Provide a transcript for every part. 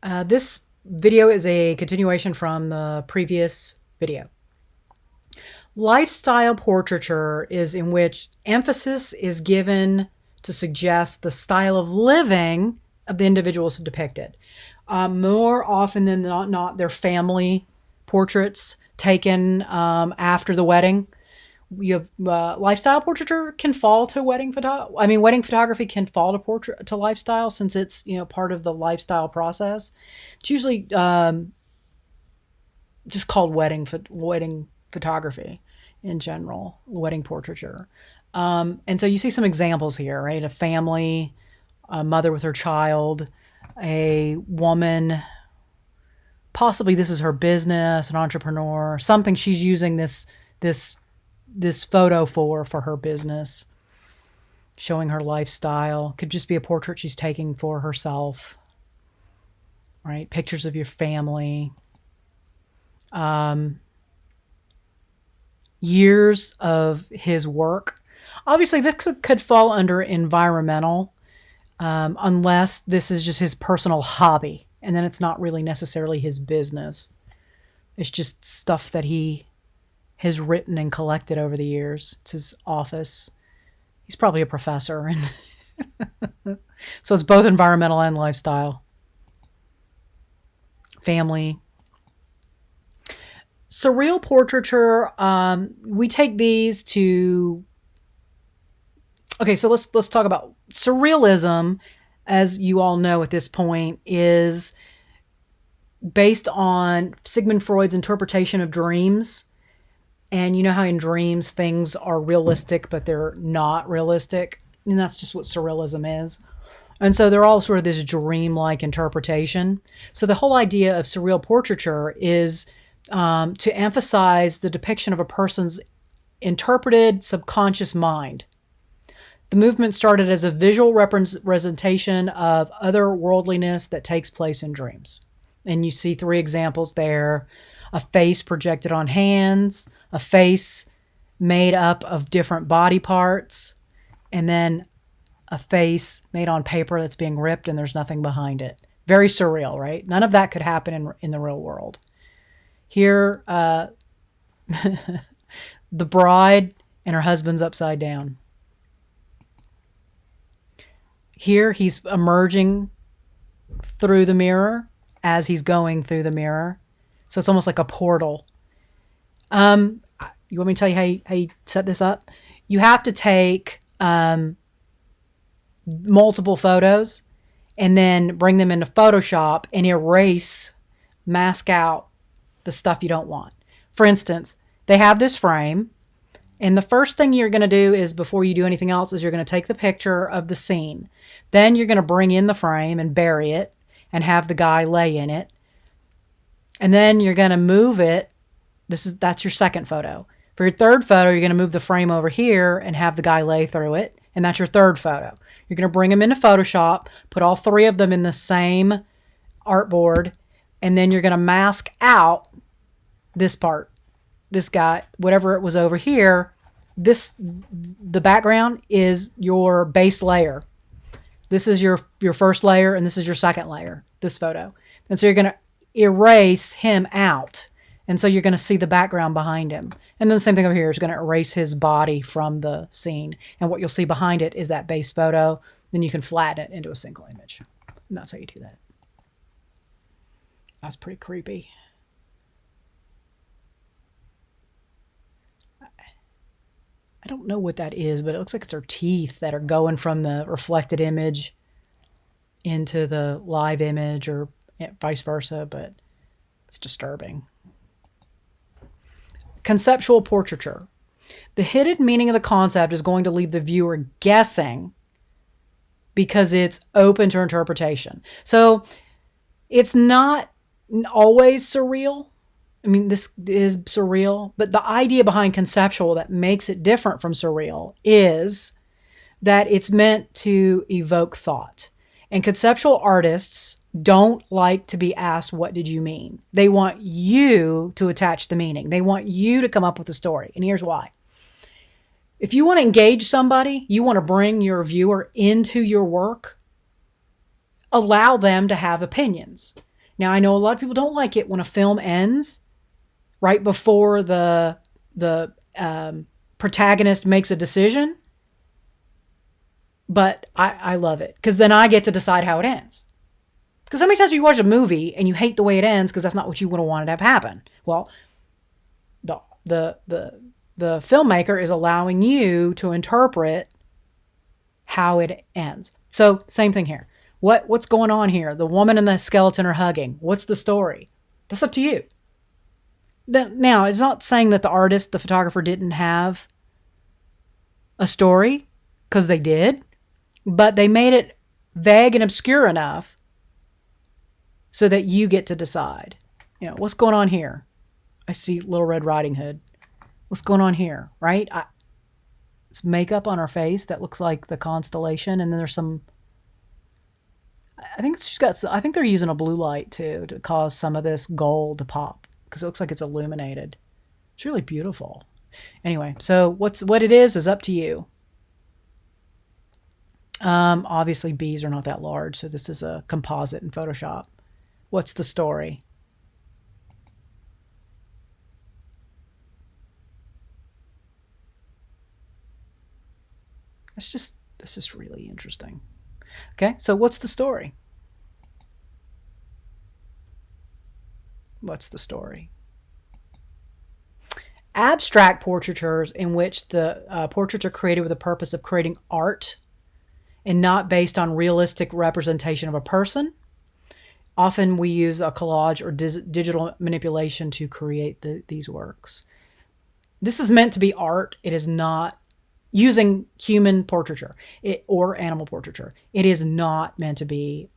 This video is a continuation from the previous video. Lifestyle portraiture is in which emphasis is given to suggest the style of living of the individuals depicted. More often than not, their family portraits taken after the wedding. You have lifestyle portraiture can fall to wedding photography can fall to portrait to lifestyle, since it's part of the lifestyle process. It's usually just called wedding photography in general, wedding portraiture. And so you see some examples here, right? A family, a mother with her child, a woman, possibly this is her business, an entrepreneur, something she's using this photo for her business, showing her lifestyle. Could just be a portrait she's taking for herself, right? Pictures of your family. Years of his work. Obviously, this could fall under environmental, unless this is just his personal hobby, and then it's not really necessarily his business. It's just stuff that he has written and collected over the years. It's his office. He's probably a professor. And so it's both environmental and lifestyle. Family. Surreal portraiture, we take these to... Okay, so let's talk about surrealism. As you all know at this point, is based on Sigmund Freud's interpretation of dreams. And you know how in dreams things are realistic, but they're not realistic. And that's just what surrealism is. And so they're all sort of this dream-like interpretation. So the whole idea of surreal portraiture is to emphasize the depiction of a person's interpreted subconscious mind. The movement started as a visual representation of otherworldliness that takes place in dreams. And you see three examples there. A face projected on hands, a face made up of different body parts, and then a face made on paper that's being ripped and there's nothing behind it. Very surreal, right? None of that could happen in the real world. Here, the bride and her husband's upside down. Here, he's emerging through the mirror as he's going through the mirror. So it's almost like a portal. You want me to tell you how you set this up? You have to take multiple photos and then bring them into Photoshop and mask out the stuff you don't want. For instance, they have this frame, and the first thing you're going to do is, before you do anything else, is you're going to take the picture of the scene. Then you're going to bring in the frame and bury it and have the guy lay in it. And then you're going to move it. That's your second photo. For your third photo, you're going to move the frame over here and have the guy lay through it. And that's your third photo. You're going to bring them into Photoshop, put all three of them in the same artboard, and then you're going to mask out this part, this guy, whatever it was over here. The background is your base layer. This is your first layer, and this is your second layer, this photo. And so you're going to erase him out. And so you're going to see the background behind him. And then the same thing over here is going to erase his body from the scene. And what you'll see behind it is that base photo. Then you can flatten it into a single image. And that's how you do that. That's pretty creepy. I don't know what that is, but it looks like it's her teeth that are going from the reflected image into the live image, or vice versa, but it's disturbing. Conceptual portraiture. The hidden meaning of the concept is going to leave the viewer guessing because it's open to interpretation. So it's not always surreal. I mean, this is surreal, but the idea behind conceptual that makes it different from surreal is that it's meant to evoke thought. And conceptual artists don't like to be asked, what did you mean? They want you to attach the meaning. They want you to come up with a story. And here's why. If you want to engage somebody, you want to bring your viewer into your work, allow them to have opinions. Now, I know a lot of people don't like it when a film ends right before the protagonist makes a decision, but I love it because then I get to decide how it ends. Because how many times you watch a movie and you hate the way it ends because that's not what you would have wanted to have happen? Well, the the the the filmmaker is allowing you to interpret how it ends. So same thing here. What's going on here? The woman and the skeleton are hugging. What's the story? That's up to you. Now, it's not saying that the artist, the photographer, didn't have a story, because they did, but they made it vague and obscure enough so that you get to decide. What's going on here? I see Little Red Riding Hood. What's going on here, right? It's makeup on her face that looks like the constellation, and then there's some. I think they're using a blue light too to cause some of this gold to pop because it looks like it's illuminated. It's really beautiful. Anyway, so what it is up to you. Obviously bees are not that large, so this is a composite in Photoshop. What's the story? This is really interesting. Okay, so what's the story? What's the story? Abstract portraitures, in which the portraits are created with the purpose of creating art and not based on realistic representation of a person. Often we use a collage or digital manipulation to create these works. This is meant to be art. It is not using human portraiture or animal portraiture. It is not meant to be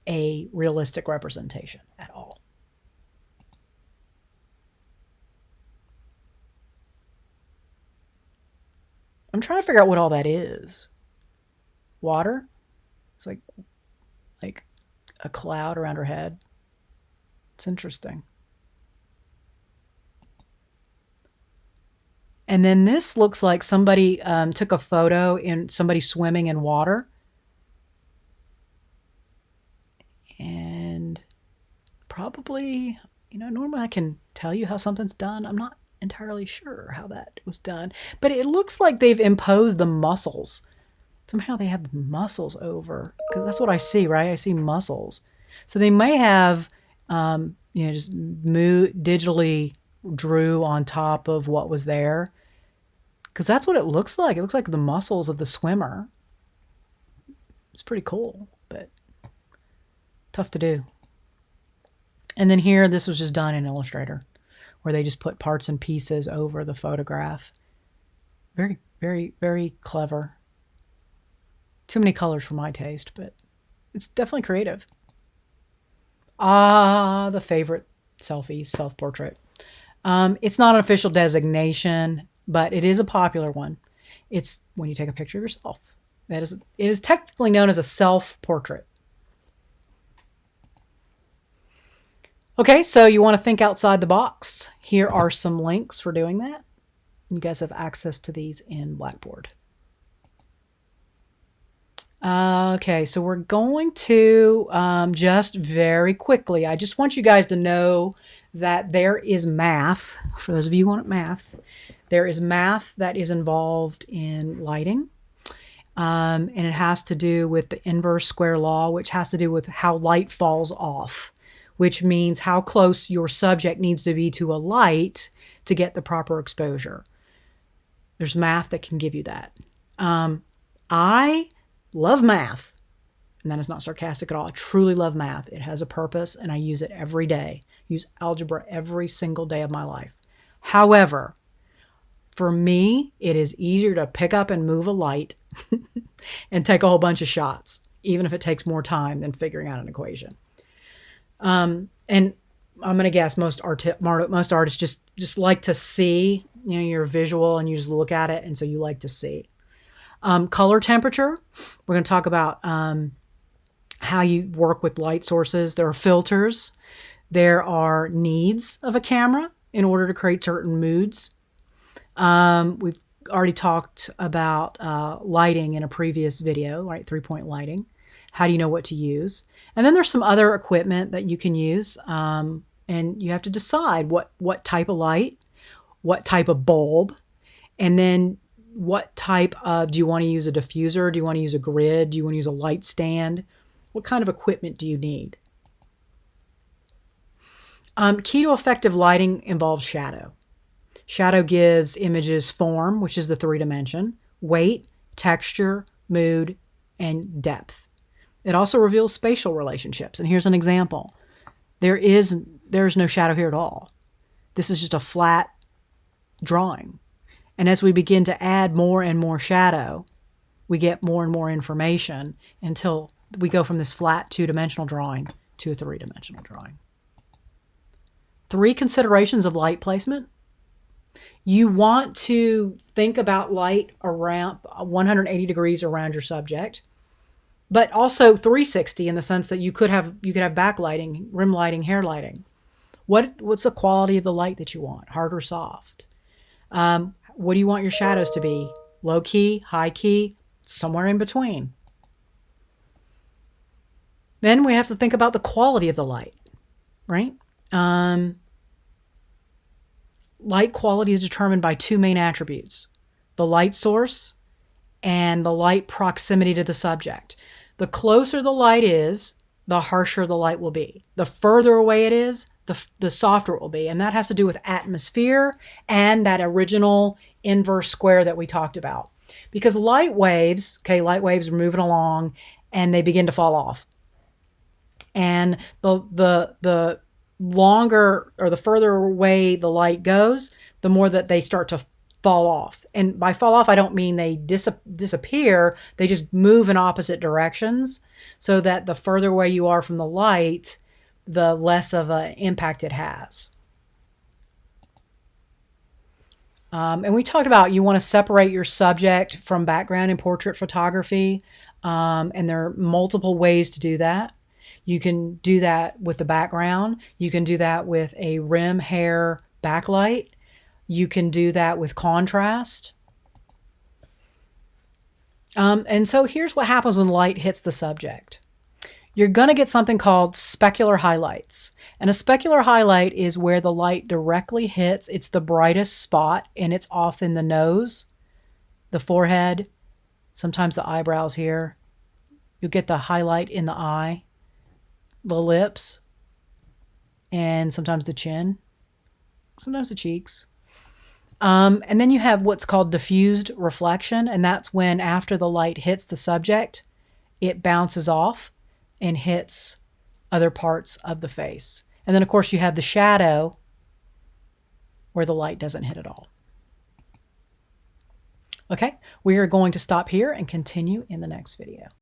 a realistic representation at all. I'm trying to figure out what all that is. Water? It's like a cloud around her head. It's interesting. And then this looks like somebody took a photo in somebody swimming in water. And probably, normally I can tell you how something's done. I'm not entirely sure how that was done. But it looks like they've imposed the muscles. Somehow they have muscles over, because that's what I see, right? I see muscles. So they may have, just digitally drew on top of what was there, because that's what it looks like. It looks like the muscles of the swimmer. It's pretty cool, but tough to do. And then here, this was just done in Illustrator, where they just put parts and pieces over the photograph. Very, very, very clever. Too many colors for my taste, but it's definitely creative. The favorite selfies, self-portrait. It's not an official designation, but it is a popular one. It's when you take a picture of yourself. It is technically known as a self-portrait. Okay, so you want to think outside the box. Here are some links for doing that. You guys have access to these in Blackboard. Okay, so we're going to just very quickly, I just want you guys to know that there is math. For those of you who want math, there is math that is involved in lighting. And it has to do with the inverse square law, which has to do with how light falls off, which means how close your subject needs to be to a light to get the proper exposure. There's math that can give you that. I love math, and that is not sarcastic at all. I truly love math. It has a purpose, and I use it every day. I use algebra every single day of my life. However, for me, it is easier to pick up and move a light and take a whole bunch of shots, even if it takes more time than figuring out an equation. And I'm going to guess most artists just like to see, you're visual and you just look at it, and so you like to see. Color temperature. We're going to talk about how you work with light sources. There are filters. There are needs of a camera in order to create certain moods. We've already talked about lighting in a previous video, right? 3-point lighting. How do you know what to use? And then there's some other equipment that you can use, and you have to decide what type of light, what type of bulb, and then what type of, do you want to use a diffuser? Do you want to use a grid? Do you want to use a light stand? What kind of equipment do you need? Key to effective lighting involves shadow. Shadow gives images form, which is the 3-dimension, weight, texture, mood, and depth. It also reveals spatial relationships. And here's an example. There's no shadow here at all. This is just a flat drawing. And as we begin to add more and more shadow, we get more and more information until we go from this flat 2-dimensional drawing to a 3-dimensional drawing. 3 considerations of light placement. You want to think about light around 180 degrees around your subject, but also 360 in the sense that you could have backlighting, rim lighting, hair lighting. What's the quality of the light that you want? Hard or soft? What do you want your shadows to be? Low key, high key, somewhere in between. Then we have to think about the quality of the light, right? Light quality is determined by 2 main attributes: the light source and the light proximity to the subject. The closer the light is, the harsher the light will be. The further away it is, the softer it will be. And that has to do with atmosphere and that original inverse square that we talked about. Because light waves are moving along and they begin to fall off. And the longer or the further away the light goes, the more that they start to fall off. And by fall off, I don't mean they disappear. They just move in opposite directions so that the further away you are from the light, the less of an impact it has. And we talked about you want to separate your subject from background in portrait photography. And there are multiple ways to do that. You can do that with the background. You can do that with a rim hair backlight. You can do that with contrast. And so here's what happens when light hits the subject. You're going to get something called specular highlights. And a specular highlight is where the light directly hits. It's the brightest spot, and it's often the nose, the forehead, sometimes the eyebrows here. You'll get the highlight in the eye, the lips, and sometimes the chin, sometimes the cheeks. And then you have what's called diffused reflection, and that's when after the light hits the subject, it bounces off and hits other parts of the face. And then, of course, you have the shadow where the light doesn't hit at all. Okay, we are going to stop here and continue in the next video.